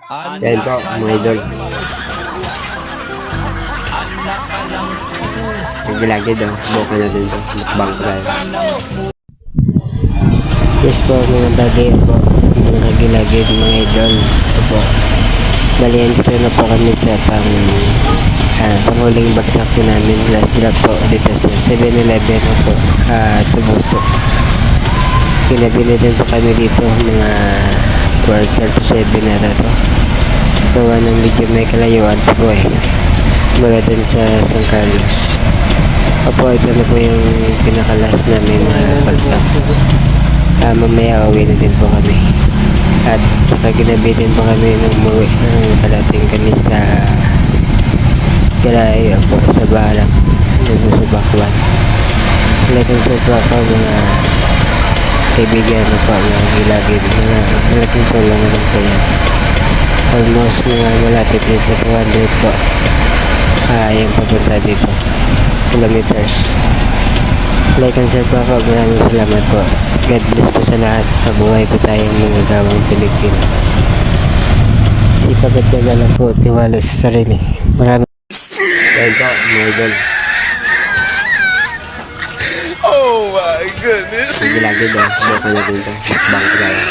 Yan po, mga idol. Nagilagid daw. Buka natin ito. Mukbang ko tayo. Yes po mga buddy po. Mga kagilagid mga idol. Ito po. Balihan dito na po kami sa panghuling bagsak po namin. Last drop po dito sa 7-Eleven po. Tubusok. Kinabili din po kami dito mga quarter to 7 na ito. Gawa ng medyo may kalayuan po mula din sa San Carlos. Opo, ito na po yung pinakalas namin bagsak. Mamaya uwi na din po kami. At saka ginabi din po kami nung umuwi kalating kami sa Garay po sa Barang dito sa Bakwan. Kalating sa Bakwan mga kaibigan na po mga gilagid mga malaking tulong naman po yan. Almost mga malapit din sa 200 po yung papunta dito kilometers. Like and share po ako. Maraming salamat po. God bless po sa lahat. Mabuhay po tayong mga gawang Pilipino. Sipag at tiyaga lang po, tiwala sa sarili. Maraming dahil po mga idol. Oh my goodness. Sige lagi daw. Buka natin ito. Bang tayo.